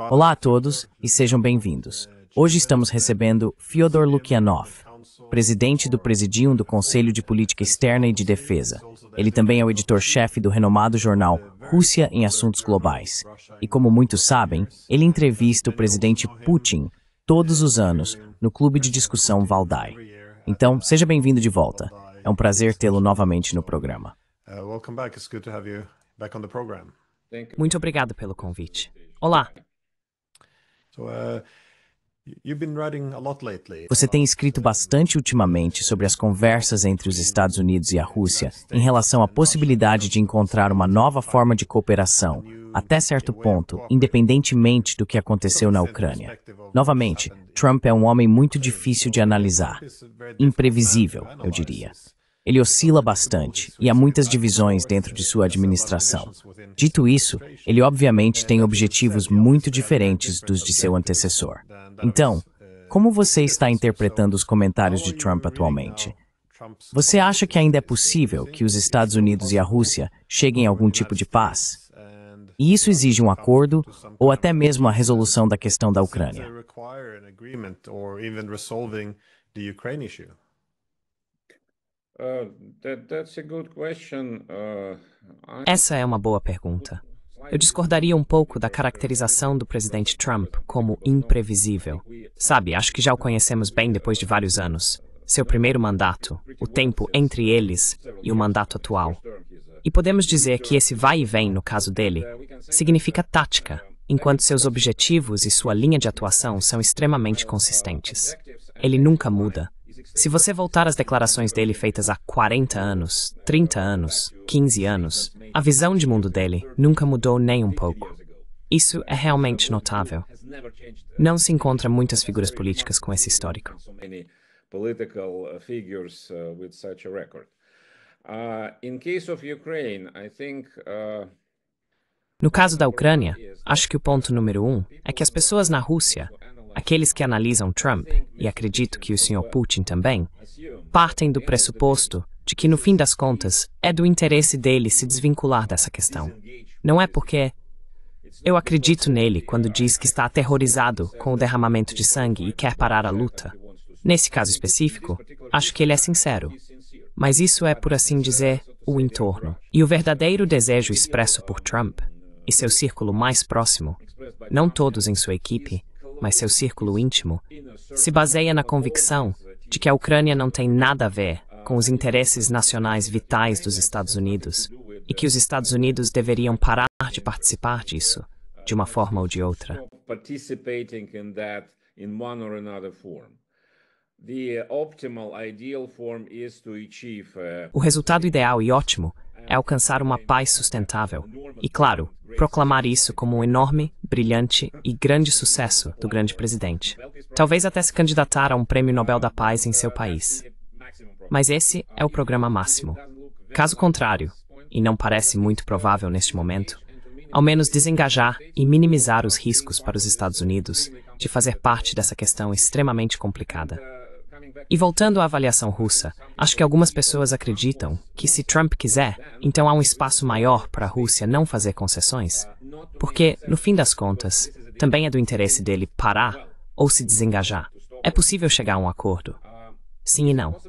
Olá a todos e sejam bem-vindos. Hoje estamos recebendo Fyodor Lukyanov, presidente do Presidium do Conselho de Política Externa e de Defesa. Ele também é o editor-chefe do renomado jornal Rússia em Assuntos Globais. E como muitos sabem, ele entrevista o presidente Putin todos os anos no clube de discussão Valdai. Então, seja bem-vindo de volta. É um prazer tê-lo novamente no programa. Muito obrigado pelo convite. Olá. Você tem escrito bastante ultimamente sobre as conversas entre os Estados Unidos e a Rússia em relação à possibilidade de encontrar uma nova forma de cooperação, até certo ponto, independentemente do que aconteceu na Ucrânia. Novamente, Trump é um homem muito difícil de analisar. Imprevisível, eu diria. Ele oscila bastante e há muitas divisões dentro de sua administração. Dito isso, ele obviamente tem objetivos muito diferentes dos de seu antecessor. Então, como você está interpretando os comentários de Trump atualmente? Você acha que ainda é possível que os Estados Unidos e a Rússia cheguem a algum tipo de paz? E isso exige um acordo ou até mesmo a resolução da questão da Ucrânia? Essa é uma boa pergunta. Eu discordaria um pouco da caracterização do presidente Trump como imprevisível. Sabe, acho que já o conhecemos bem depois de vários anos. Seu primeiro mandato, o tempo entre eles e o mandato atual. E podemos dizer que esse vai e vem, no caso dele, significa tática, enquanto seus objetivos e sua linha de atuação são extremamente consistentes. Ele nunca muda. Se você voltar às declarações dele feitas há 40 anos, 30 anos, 15 anos, a visão de mundo dele nunca mudou nem um pouco. Isso é realmente notável. Não se encontra muitas figuras políticas com esse histórico. No caso da Ucrânia, acho que o ponto número 1 é que as pessoas na Rússia, aqueles que analisam Trump, e acredito que o Sr. Putin também, partem do pressuposto de que, no fim das contas, é do interesse dele se desvincular dessa questão. Não é porque eu acredito nele quando diz que está aterrorizado com o derramamento de sangue e quer parar a luta. Nesse caso específico, acho que ele é sincero. Mas isso é, por assim dizer, o entorno. E o verdadeiro desejo expresso por Trump e seu círculo mais próximo, não todos em sua equipe, mas seu círculo íntimo, se baseia na convicção de que a Ucrânia não tem nada a ver com os interesses nacionais vitais dos Estados Unidos e que os Estados Unidos deveriam parar de participar disso, de uma forma ou de outra. O resultado ideal e ótimo é alcançar uma paz sustentável e, claro, proclamar isso como um enorme, brilhante e grande sucesso do grande presidente. Talvez até se candidatar a um prêmio Nobel da Paz em seu país. Mas esse é o programa máximo. Caso contrário, e não parece muito provável neste momento, ao menos desengajar e minimizar os riscos para os Estados Unidos de fazer parte dessa questão extremamente complicada. E voltando à avaliação russa, acho que algumas pessoas acreditam que se Trump quiser, então há um espaço maior para a Rússia não fazer concessões, porque, no fim das contas, também é do interesse dele parar ou se desengajar. É possível chegar a um acordo. Sim e não.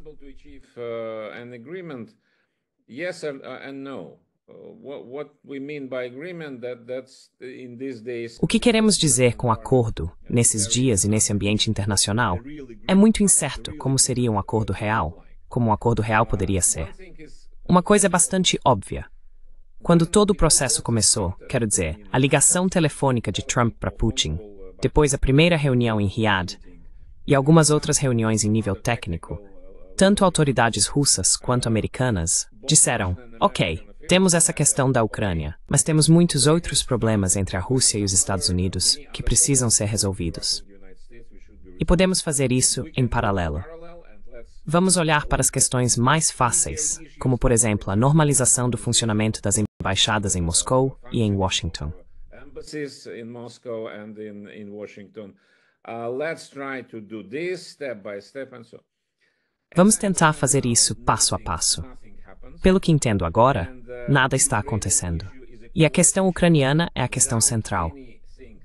O que queremos dizer com acordo, nesses dias e nesse ambiente internacional, é muito incerto como seria um acordo real, como um acordo real poderia ser. Uma coisa é bastante óbvia. Quando todo o processo começou, quero dizer, a ligação telefônica de Trump para Putin, depois a primeira reunião em Riyadh e algumas outras reuniões em nível técnico, tanto autoridades russas quanto americanas disseram, ok, temos essa questão da Ucrânia, mas temos muitos outros problemas entre a Rússia e os Estados Unidos que precisam ser resolvidos. E podemos fazer isso em paralelo. Vamos olhar para as questões mais fáceis, como, por exemplo, a normalização do funcionamento das embaixadas em Moscou e em Washington. Vamos tentar fazer isso passo a passo. Pelo que entendo agora, nada está acontecendo. E a questão ucraniana é a questão central.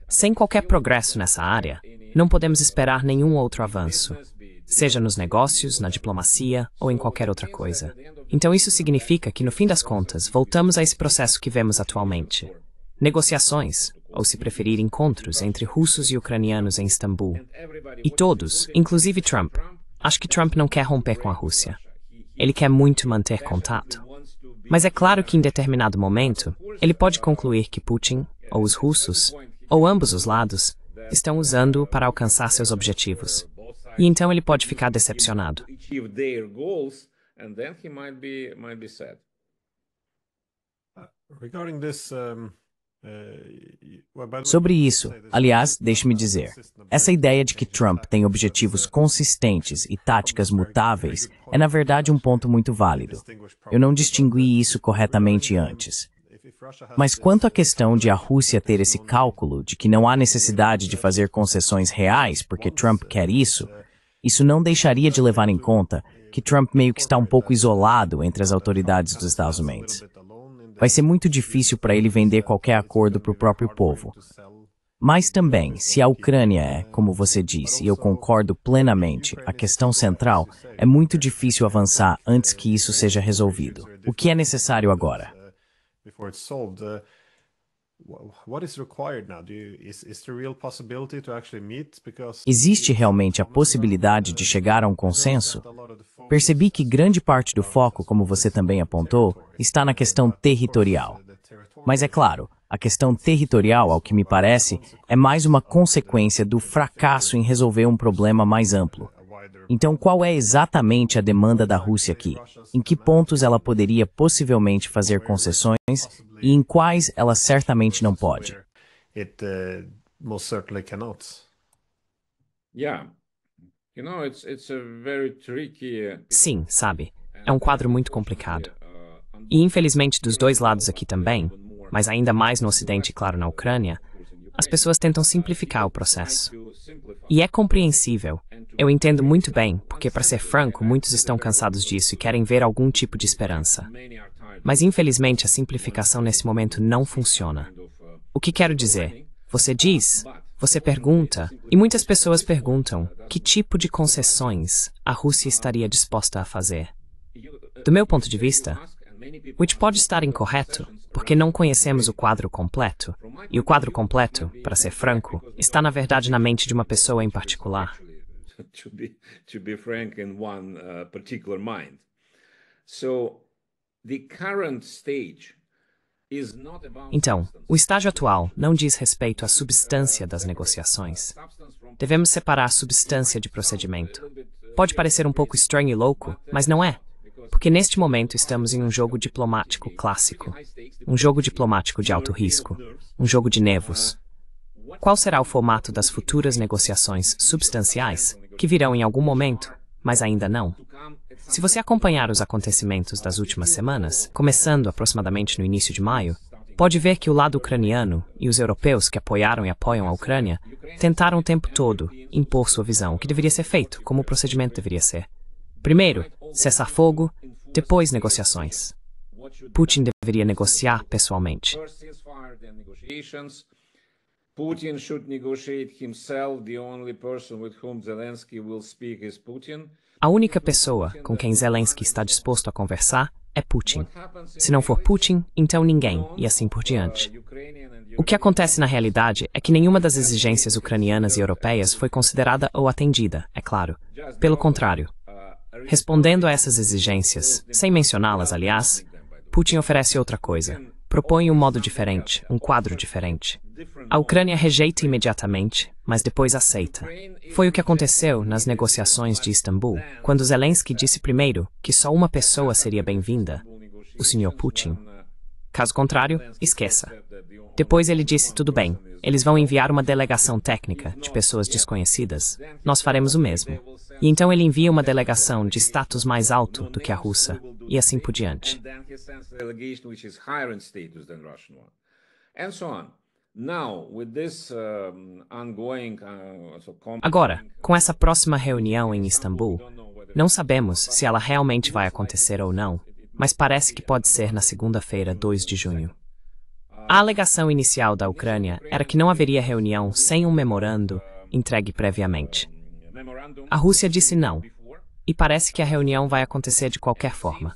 Sem qualquer progresso nessa área, não podemos esperar nenhum outro avanço, seja nos negócios, na diplomacia ou em qualquer outra coisa. Então isso significa que, no fim das contas, voltamos a esse processo que vemos atualmente. Negociações, ou se preferir, encontros entre russos e ucranianos em Istambul. E todos, inclusive Trump, acho que Trump não quer romper com a Rússia. Ele quer muito manter contato. Mas é claro que em determinado momento, ele pode concluir que Putin, ou os russos, ou ambos os lados, estão usando-o para alcançar seus objetivos. E então ele pode ficar decepcionado. Sobre isso, aliás, deixe-me dizer, essa ideia de que Trump tem objetivos consistentes e táticas mutáveis é na verdade um ponto muito válido. Eu não distingui isso corretamente antes. Mas quanto à questão de a Rússia ter esse cálculo de que não há necessidade de fazer concessões reais porque Trump quer isso não deixaria de levar em conta que Trump meio que está um pouco isolado entre as autoridades dos Estados Unidos. Vai ser muito difícil para ele vender qualquer acordo para o próprio povo. Mas também, se a Ucrânia é, como você disse, e eu concordo plenamente, a questão central, é muito difícil avançar antes que isso seja resolvido. O que é necessário agora? Existe realmente a possibilidade de chegar a um consenso? Percebi que grande parte do foco, como você também apontou, está na questão territorial. Mas é claro, a questão territorial, ao que me parece, é mais uma consequência do fracasso em resolver um problema mais amplo. Então, qual é exatamente a demanda da Rússia aqui? Em que pontos ela poderia possivelmente fazer concessões e em quais ela certamente não pode? Sim, sabe, é um quadro muito complicado. E infelizmente dos dois lados aqui também, mas ainda mais no Ocidente e claro na Ucrânia, as pessoas tentam simplificar o processo. E é compreensível. Eu entendo muito bem, porque para ser franco, muitos estão cansados disso e querem ver algum tipo de esperança. Mas infelizmente a simplificação nesse momento não funciona. O que quero dizer? Você diz, você pergunta, e muitas pessoas perguntam, que tipo de concessões a Rússia estaria disposta a fazer? Do meu ponto de vista, which pode estar incorreto, porque não conhecemos o quadro completo, e o quadro completo, para ser franco, está na verdade na mente de uma pessoa em particular. To be frank, in one particular mind. So, the current stage is not about Então, o estágio atual não diz respeito à substância das negociações. Devemos separar a substância de procedimento. Pode parecer um pouco estranho e louco, mas não é. Porque neste momento estamos em um jogo diplomático clássico. Um jogo diplomático de alto risco. Um jogo de nervos. Qual será o formato das futuras negociações substanciais, que virão em algum momento, mas ainda não? Se você acompanhar os acontecimentos das últimas semanas, começando aproximadamente no início de maio, pode ver que o lado ucraniano e os europeus que apoiaram e apoiam a Ucrânia tentaram o tempo todo impor sua visão, o que deveria ser feito, como o procedimento deveria ser. Primeiro, cessar fogo, depois negociações. Putin deveria negociar pessoalmente. Putin should negotiate himself. The only person with whom Zelensky will speak is Putin. A única pessoa com quem Zelensky está disposto a conversar é Putin. Se não for Putin, então ninguém, e assim por diante. O que acontece na realidade é que nenhuma das exigências ucranianas e europeias foi considerada ou atendida, é claro. Pelo contrário. Respondendo a essas exigências, sem mencioná-las, aliás, Putin oferece outra coisa. Propõe um modo diferente, um quadro diferente. A Ucrânia rejeita imediatamente, mas depois aceita. Foi o que aconteceu nas negociações de Istambul, quando Zelensky disse primeiro que só uma pessoa seria bem-vinda, o Sr. Putin. Caso contrário, esqueça. Depois ele disse tudo bem, eles vão enviar uma delegação técnica de pessoas desconhecidas. Nós faremos o mesmo. E então ele envia uma delegação de status mais alto do que a russa, e assim por diante. Agora, com essa próxima reunião em Istambul, não sabemos se ela realmente vai acontecer ou não, mas parece que pode ser na segunda-feira, 2 de junho. A alegação inicial da Ucrânia era que não haveria reunião sem um memorando entregue previamente. A Rússia disse não, e parece que a reunião vai acontecer de qualquer forma.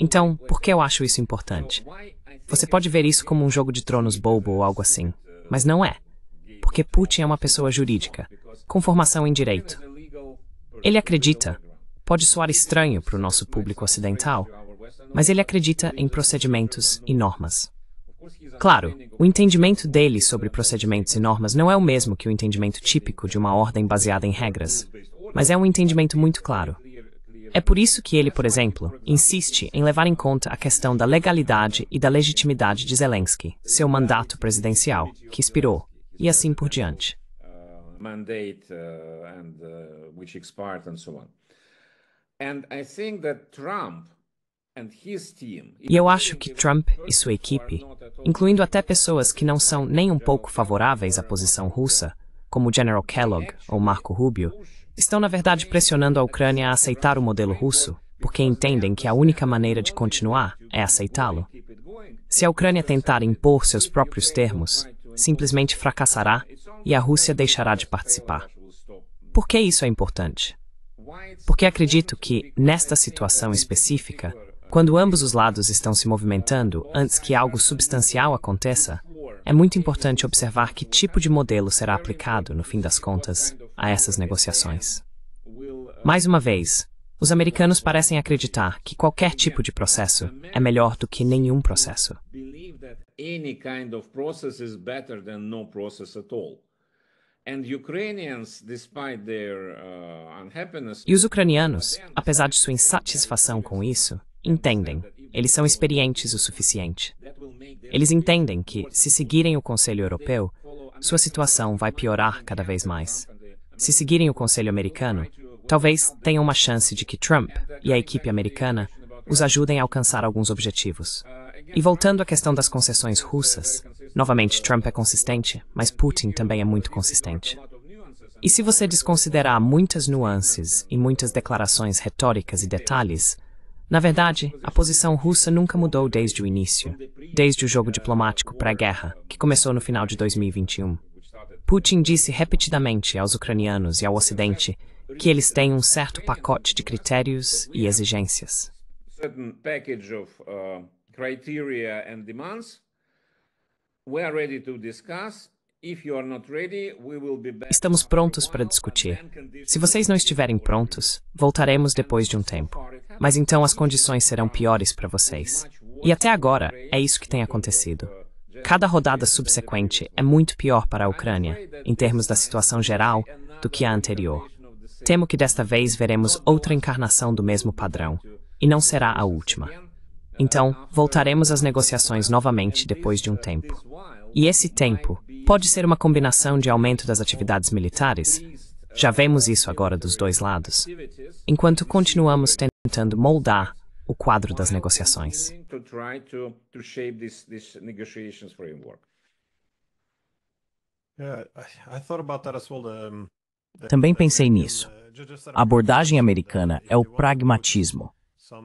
Então, por que eu acho isso importante? Você pode ver isso como um jogo de tronos bobo ou algo assim, mas não é. Porque Putin é uma pessoa jurídica, com formação em direito. Ele acredita, pode soar estranho para o nosso público ocidental, mas ele acredita em procedimentos e normas. Claro, o entendimento dele sobre procedimentos e normas não é o mesmo que o entendimento típico de uma ordem baseada em regras, mas é um entendimento muito claro. É por isso que ele, por exemplo, insiste em levar em conta a questão da legalidade e da legitimidade de Zelensky, seu mandato presidencial, que expirou, e assim por diante. E eu acho que Trump e sua equipe, incluindo até pessoas que não são nem um pouco favoráveis à posição russa, como General Kellogg ou Marco Rubio, estão na verdade pressionando a Ucrânia a aceitar o modelo russo, porque entendem que a única maneira de continuar é aceitá-lo. Se a Ucrânia tentar impor seus próprios termos, simplesmente fracassará e a Rússia deixará de participar. Por que isso é importante? Porque acredito que, nesta situação específica, quando ambos os lados estão se movimentando antes que algo substancial aconteça, é muito importante observar que tipo de modelo será aplicado, no fim das contas, a essas negociações. Mais uma vez, os americanos parecem acreditar que qualquer tipo de processo é melhor do que nenhum processo. E os ucranianos, apesar de sua insatisfação com isso, entendem, eles são experientes o suficiente. Eles entendem que, se seguirem o Conselho Europeu, sua situação vai piorar cada vez mais. Se seguirem o Conselho Americano, talvez tenham uma chance de que Trump e a equipe americana os ajudem a alcançar alguns objetivos. E voltando à questão das concessões russas, novamente Trump é consistente, mas Putin também é muito consistente. E se você desconsiderar muitas nuances e muitas declarações retóricas e detalhes, na verdade, a posição russa nunca mudou desde o início, desde o jogo diplomático pré-guerra, que começou no final de 2021. Putin disse repetidamente aos ucranianos e ao Ocidente que eles têm um certo pacote de critérios e exigências. Estamos prontos para discutir. Se vocês não estiverem prontos, voltaremos depois de um tempo. Mas então as condições serão piores para vocês. E até agora, é isso que tem acontecido. Cada rodada subsequente é muito pior para a Ucrânia, em termos da situação geral, do que a anterior. Temo que desta vez veremos outra encarnação do mesmo padrão, e não será a última. Então, voltaremos às negociações novamente depois de um tempo. E esse tempo pode ser uma combinação de aumento das atividades militares, já vemos isso agora dos dois lados, enquanto continuamos tentando moldar o quadro das negociações. Também pensei nisso. A abordagem americana é o pragmatismo.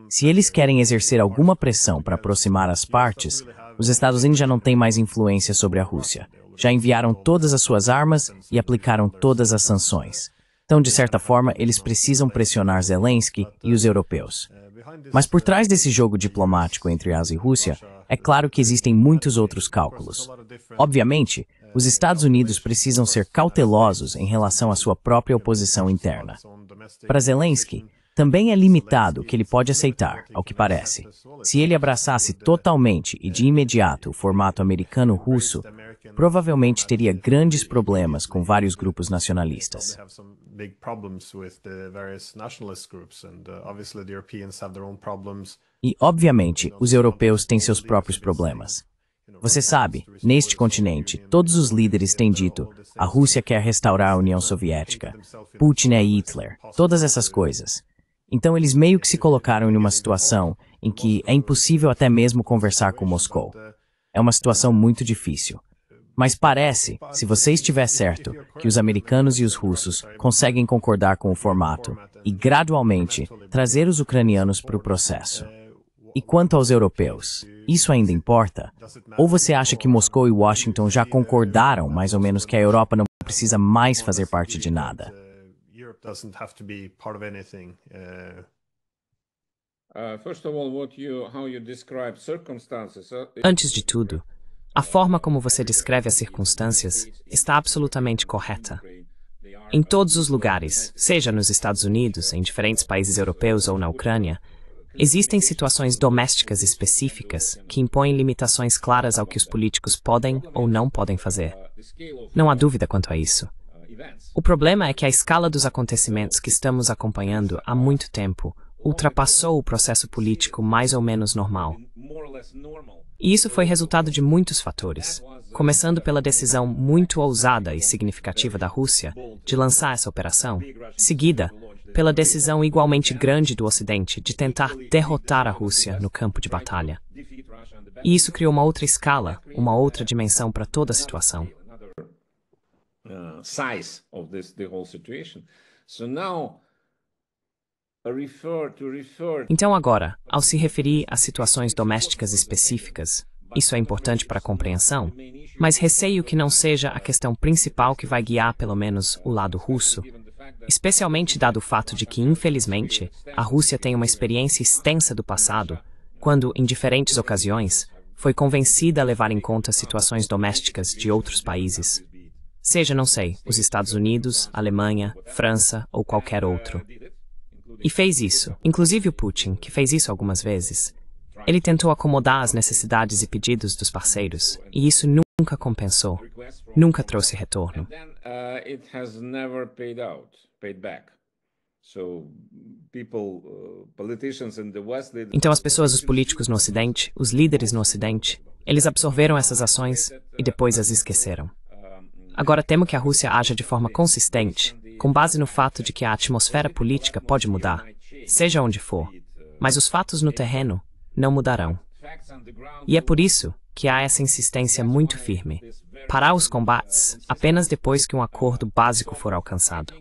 Se eles querem exercer alguma pressão para aproximar as partes, os Estados Unidos já não têm mais influência sobre a Rússia. Já enviaram todas as suas armas e aplicaram todas as sanções. Então, de certa forma, eles precisam pressionar Zelensky e os europeus. Mas por trás desse jogo diplomático entre Ásia e Rússia, é claro que existem muitos outros cálculos. Obviamente, os Estados Unidos precisam ser cautelosos em relação à sua própria oposição interna. Para Zelensky, também é limitado o que ele pode aceitar, ao que parece. Se ele abraçasse totalmente e de imediato o formato americano-russo, provavelmente teria grandes problemas com vários grupos nacionalistas. E, obviamente, os europeus têm seus próprios problemas. Você sabe, neste continente, todos os líderes têm dito: a Rússia quer restaurar a União Soviética, Putin é Hitler, todas essas coisas. Então eles meio que se colocaram em uma situação em que é impossível até mesmo conversar com Moscou. É uma situação muito difícil. Mas parece, se você estiver certo, que os americanos e os russos conseguem concordar com o formato e, gradualmente, trazer os ucranianos para o processo. E quanto aos europeus, isso ainda importa? Ou você acha que Moscou e Washington já concordaram, mais ou menos, que a Europa não precisa mais fazer parte de nada? Antes de tudo, a forma como você descreve as circunstâncias está absolutamente correta. Em todos os lugares, seja nos Estados Unidos, em diferentes países europeus ou na Ucrânia, existem situações domésticas específicas que impõem limitações claras ao que os políticos podem ou não podem fazer. Não há dúvida quanto a isso. O problema é que a escala dos acontecimentos que estamos acompanhando há muito tempo ultrapassou o processo político mais ou menos normal. E isso foi resultado de muitos fatores, começando pela decisão muito ousada e significativa da Rússia de lançar essa operação, seguida pela decisão igualmente grande do Ocidente de tentar derrotar a Rússia no campo de batalha. E isso criou uma outra escala, uma outra dimensão para toda a situação. Então agora, ao se referir a situações domésticas específicas, isso é importante para a compreensão, mas receio que não seja a questão principal que vai guiar pelo menos o lado russo, especialmente dado o fato de que, infelizmente, a Rússia tem uma experiência extensa do passado, quando, em diferentes ocasiões, foi convencida a levar em conta situações domésticas de outros países. Seja, não sei, os Estados Unidos, Alemanha, França ou qualquer outro. E fez isso, inclusive o Putin, que fez isso algumas vezes. Ele tentou acomodar as necessidades e pedidos dos parceiros, e isso nunca compensou, nunca trouxe retorno. Então as pessoas, os políticos no Ocidente, os líderes no Ocidente, eles absorveram essas ações e depois as esqueceram. Agora temo que a Rússia haja de forma consistente, com base no fato de que a atmosfera política pode mudar, seja onde for, mas os fatos no terreno não mudarão. E é por isso que há essa insistência muito firme: parar os combates apenas depois que um acordo básico for alcançado.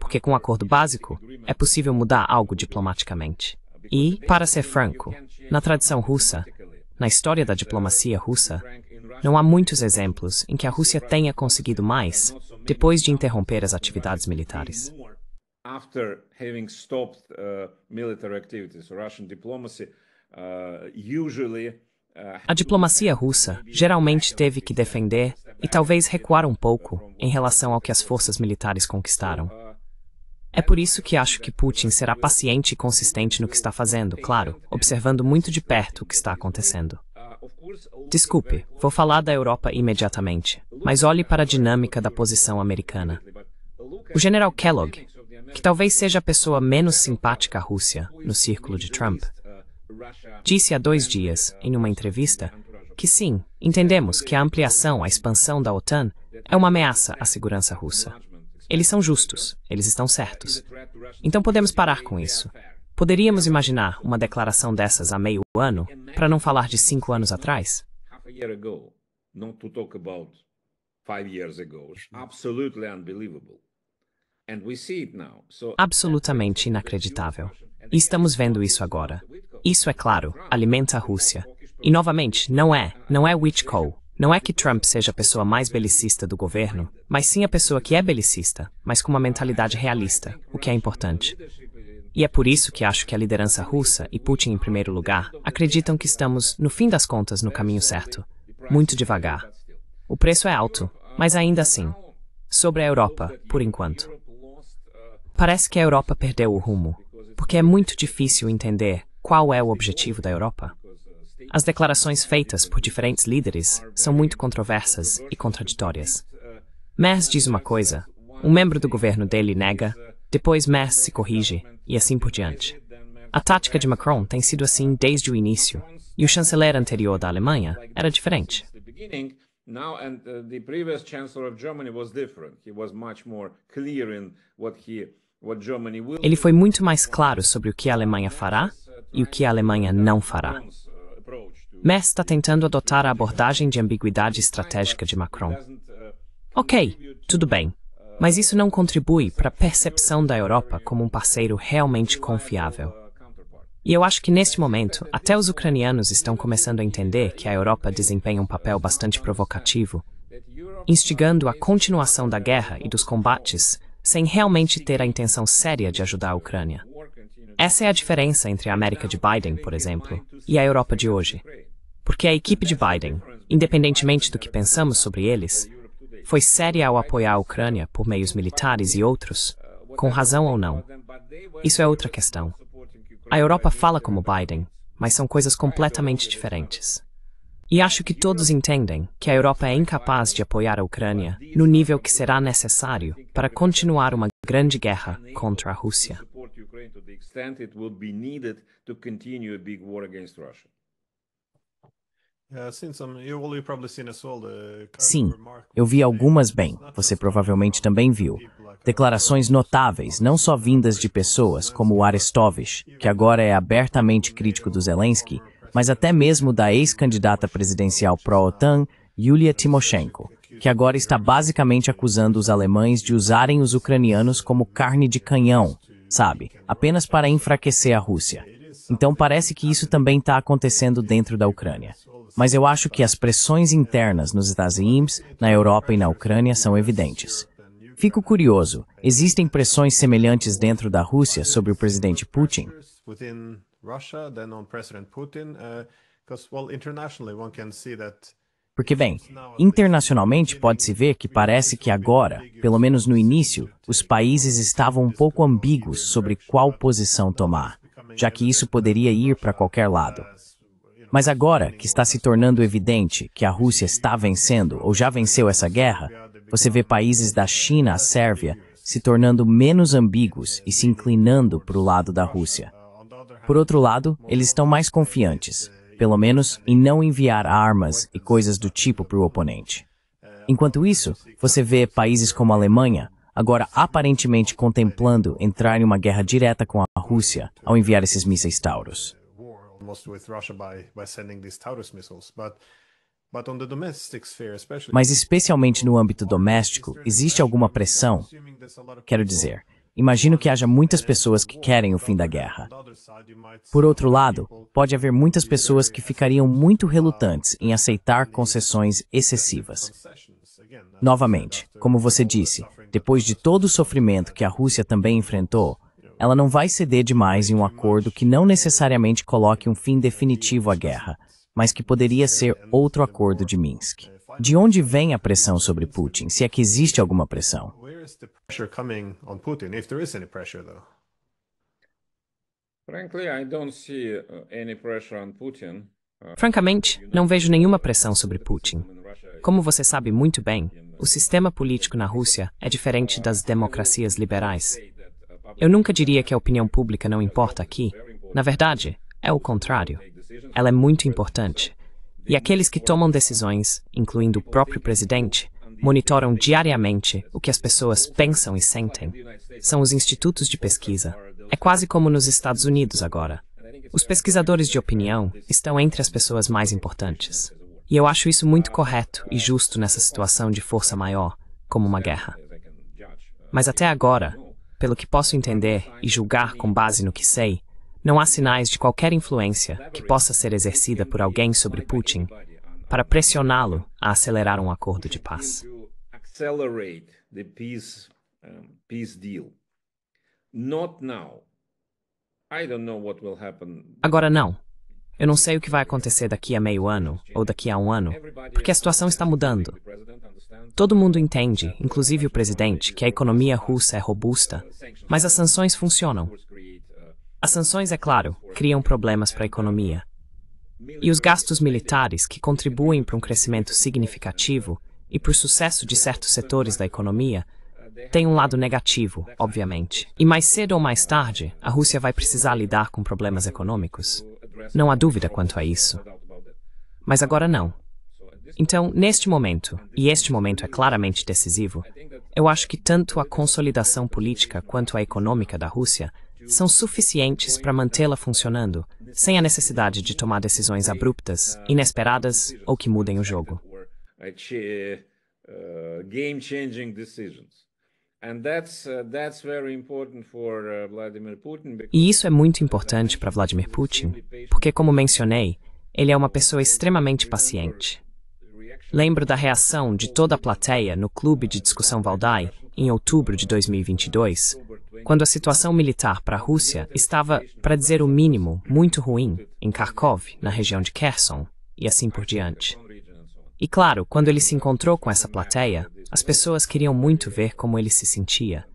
Porque com um acordo básico é possível mudar algo diplomaticamente. E, para ser franco, na tradição russa, na história da diplomacia russa, não há muitos exemplos em que a Rússia tenha conseguido mais depois de interromper as atividades militares. A diplomacia russa geralmente teve que defender e talvez recuar um pouco em relação ao que as forças militares conquistaram. É por isso que acho que Putin será paciente e consistente no que está fazendo, claro, observando muito de perto o que está acontecendo. Desculpe, vou falar da Europa imediatamente, mas olhe para a dinâmica da posição americana. O general Kellogg, que talvez seja a pessoa menos simpática à Rússia no círculo de Trump, disse há 2 dias, em uma entrevista, que sim, entendemos que a ampliação, a expansão da OTAN é uma ameaça à segurança russa. Eles são justos, eles estão certos. Então podemos parar com isso. Poderíamos imaginar uma declaração dessas há meio ano, para não falar de 5 anos atrás? Absolutamente inacreditável. E estamos vendo isso agora. Isso, é claro, alimenta a Rússia. E, novamente, não é Witchcoe. Não é que Trump seja a pessoa mais belicista do governo, mas sim a pessoa que é belicista, mas com uma mentalidade realista, o que é importante. E é por isso que acho que a liderança russa, e Putin em primeiro lugar, acreditam que estamos, no fim das contas, no caminho certo. Muito devagar. O preço é alto, mas ainda assim. Sobre a Europa, por enquanto. Parece que a Europa perdeu o rumo, porque é muito difícil entender qual é o objetivo da Europa. As declarações feitas por diferentes líderes são muito controversas e contraditórias. Merz diz uma coisa, um membro do governo dele nega, depois Merz se corrige, e assim por diante. A tática de Macron tem sido assim desde o início, e o chanceler anterior da Alemanha era diferente. Ele foi muito mais claro sobre o que a Alemanha fará e o que a Alemanha não fará. Merz está tentando adotar a abordagem de ambiguidade estratégica de Macron. Ok, tudo bem, mas isso não contribui para a percepção da Europa como um parceiro realmente confiável. E eu acho que neste momento, até os ucranianos estão começando a entender que a Europa desempenha um papel bastante provocativo, instigando a continuação da guerra e dos combates, sem realmente ter a intenção séria de ajudar a Ucrânia. Essa é a diferença entre a América de Biden, por exemplo, e a Europa de hoje. Porque a equipe de Biden, independentemente do que pensamos sobre eles, foi séria ao apoiar a Ucrânia por meios militares e outros, com razão ou não. Isso é outra questão. A Europa fala como Biden, mas são coisas completamente diferentes. E acho que todos entendem que a Europa é incapaz de apoiar a Ucrânia no nível que será necessário para continuar uma grande guerra contra a Rússia. Sim, eu vi algumas bem, você provavelmente também viu. Declarações notáveis, não só vindas de pessoas como o Arestovich, que agora é abertamente crítico do Zelensky, mas até mesmo da ex-candidata presidencial pró-OTAN, Yulia Tymoshenko, que agora está basicamente acusando os alemães de usarem os ucranianos como carne de canhão, sabe, apenas para enfraquecer a Rússia. Então parece que isso também está acontecendo dentro da Ucrânia. Mas eu acho que as pressões internas nos Estados Unidos, na Europa e na Ucrânia são evidentes. Fico curioso, existem pressões semelhantes dentro da Rússia sobre o presidente Putin? Porque, bem, internacionalmente pode-se ver que parece que agora, pelo menos no início, os países estavam um pouco ambíguos sobre qual posição tomar, já que isso poderia ir para qualquer lado. Mas agora que está se tornando evidente que a Rússia está vencendo ou já venceu essa guerra, você vê países da China à Sérvia se tornando menos ambíguos e se inclinando para o lado da Rússia. Por outro lado, eles estão mais confiantes, pelo menos em não enviar armas e coisas do tipo para o oponente. Enquanto isso, você vê países como a Alemanha, agora aparentemente contemplando entrar em uma guerra direta com a Rússia ao enviar esses mísseis Taurus. Mas especialmente no âmbito doméstico, existe alguma pressão? Quero dizer, imagino que haja muitas pessoas que querem o fim da guerra. Por outro lado, pode haver muitas pessoas que ficariam muito relutantes em aceitar concessões excessivas. Novamente, como você disse, depois de todo o sofrimento que a Rússia também enfrentou, ela não vai ceder demais em um acordo que não necessariamente coloque um fim definitivo à guerra, mas que poderia ser outro acordo de Minsk. De onde vem a pressão sobre Putin, se é que existe alguma pressão? Francamente, não vejo nenhuma pressão sobre Putin. Como você sabe muito bem, o sistema político na Rússia é diferente das democracias liberais. Eu nunca diria que a opinião pública não importa aqui. Na verdade, é o contrário. Ela é muito importante. E aqueles que tomam decisões, incluindo o próprio presidente, monitoram diariamente o que as pessoas pensam e sentem. São os institutos de pesquisa. É quase como nos Estados Unidos agora. Os pesquisadores de opinião estão entre as pessoas mais importantes. E eu acho isso muito correto e justo nessa situação de força maior, como uma guerra. Mas até agora, pelo que posso entender e julgar com base no que sei, não há sinais de qualquer influência que possa ser exercida por alguém sobre Putin para pressioná-lo a acelerar um acordo de paz. Agora não. Eu não sei o que vai acontecer daqui a meio ano ou daqui a um ano, porque a situação está mudando. Todo mundo entende, inclusive o presidente, que a economia russa é robusta, mas as sanções funcionam. As sanções, é claro, criam problemas para a economia. E os gastos militares, que contribuem para um crescimento significativo e para o sucesso de certos setores da economia, têm um lado negativo, obviamente. E mais cedo ou mais tarde, a Rússia vai precisar lidar com problemas econômicos. Não há dúvida quanto a isso. Mas agora não. Então, neste momento, e este momento é claramente decisivo, eu acho que tanto a consolidação política quanto a econômica da Rússia são suficientes para mantê-la funcionando, sem a necessidade de tomar decisões abruptas, inesperadas ou que mudem o jogo. E isso é muito importante para Vladimir Putin, porque, como mencionei, ele é uma pessoa extremamente paciente. Lembro da reação de toda a plateia no Clube de Discussão Valdai em outubro de 2022, quando a situação militar para a Rússia estava, para dizer o mínimo, muito ruim em Kharkov, na região de Kherson, e assim por diante. E claro, quando ele se encontrou com essa plateia, as pessoas queriam muito ver como ele se sentia.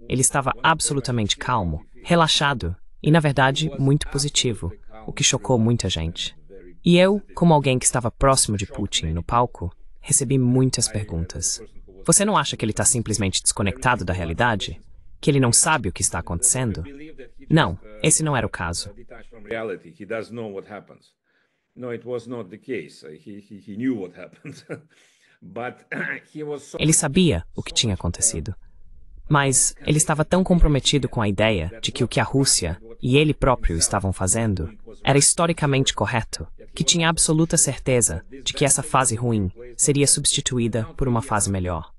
Ele estava absolutamente calmo, relaxado e, na verdade, muito positivo, o que chocou muita gente. E eu, como alguém que estava próximo de Putin no palco, recebi muitas perguntas. Você não acha que ele está simplesmente desconectado da realidade? Que ele não sabe o que está acontecendo? Não, esse não era o caso. Ele sabia o que tinha acontecido. Mas ele estava tão comprometido com a ideia de que o que a Rússia e ele próprio estavam fazendo era historicamente correto, que tinha absoluta certeza de que essa fase ruim seria substituída por uma fase melhor.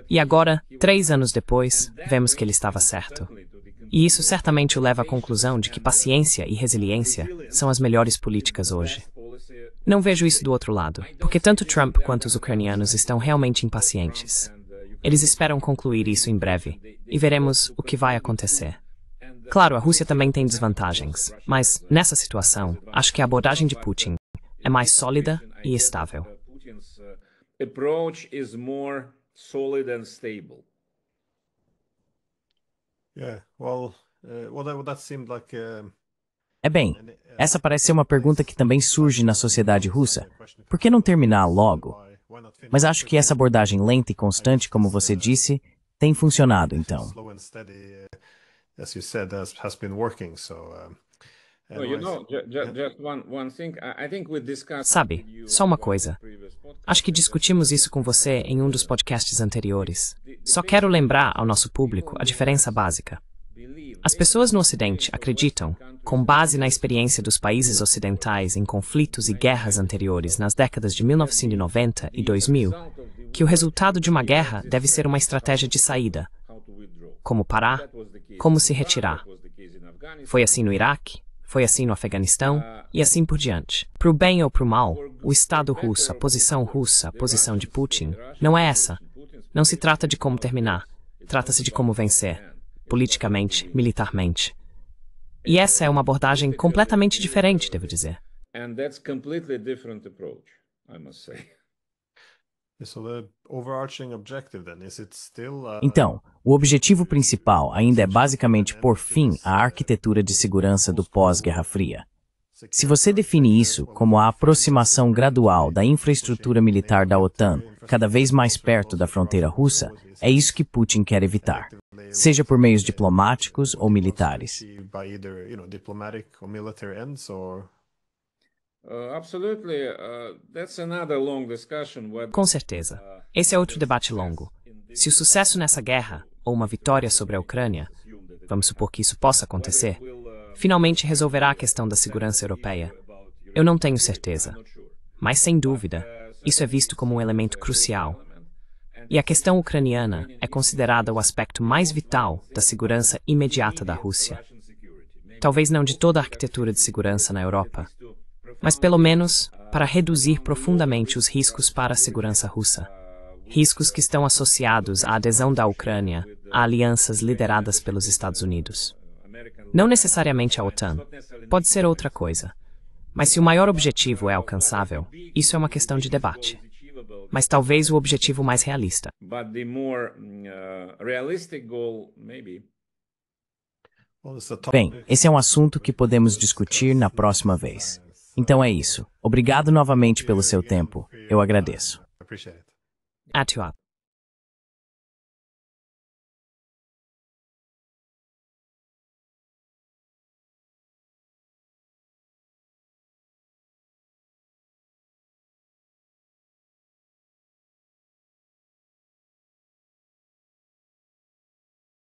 E agora, 3 anos depois, vemos que ele estava certo. E isso certamente o leva à conclusão de que paciência e resiliência são as melhores políticas hoje. Não vejo isso do outro lado, porque tanto Trump quanto os ucranianos estão realmente impacientes. Eles esperam concluir isso em breve, e veremos o que vai acontecer. Claro, a Rússia também tem desvantagens, mas, nessa situação, acho que a abordagem de Putin é mais sólida e estável. Bem, essa parece ser uma pergunta que também surge na sociedade russa. Por que não terminar logo? Mas acho que essa abordagem lenta e constante, como você disse, tem funcionado, então. Sabe, só uma coisa. Acho que discutimos isso com você em um dos podcasts anteriores. Só quero lembrar ao nosso público a diferença básica. As pessoas no Ocidente acreditam, com base na experiência dos países ocidentais em conflitos e guerras anteriores nas décadas de 1990 e 2000, que o resultado de uma guerra deve ser uma estratégia de saída. Como parar, como se retirar. Foi assim no Iraque, foi assim no Afeganistão e assim por diante. Para o bem ou para o mal, o Estado russo, a posição de Putin, não é essa. Não se trata de como terminar, trata-se de como vencer. Politicamente, militarmente. E essa é uma abordagem completamente diferente, devo dizer. Então, o objetivo principal ainda é basicamente pôr fim à arquitetura de segurança do pós-Guerra Fria. Se você define isso como a aproximação gradual da infraestrutura militar da OTAN cada vez mais perto da fronteira russa, é isso que Putin quer evitar, seja por meios diplomáticos ou militares. Com certeza. Esse é outro debate longo. Se o sucesso nessa guerra, ou uma vitória sobre a Ucrânia, vamos supor que isso possa acontecer, finalmente resolverá a questão da segurança europeia. Eu não tenho certeza. Mas, sem dúvida, isso é visto como um elemento crucial. E a questão ucraniana é considerada o aspecto mais vital da segurança imediata da Rússia. Talvez não de toda a arquitetura de segurança na Europa, mas pelo menos para reduzir profundamente os riscos para a segurança russa. Riscos que estão associados à adesão da Ucrânia a alianças lideradas pelos Estados Unidos. Não necessariamente a OTAN, pode ser outra coisa. Mas se o maior objetivo é alcançável, isso é uma questão de debate. Mas talvez o objetivo mais realista. Bem, esse é um assunto que podemos discutir na próxima vez. Então é isso. Obrigado novamente pelo seu tempo. Eu agradeço. Atua.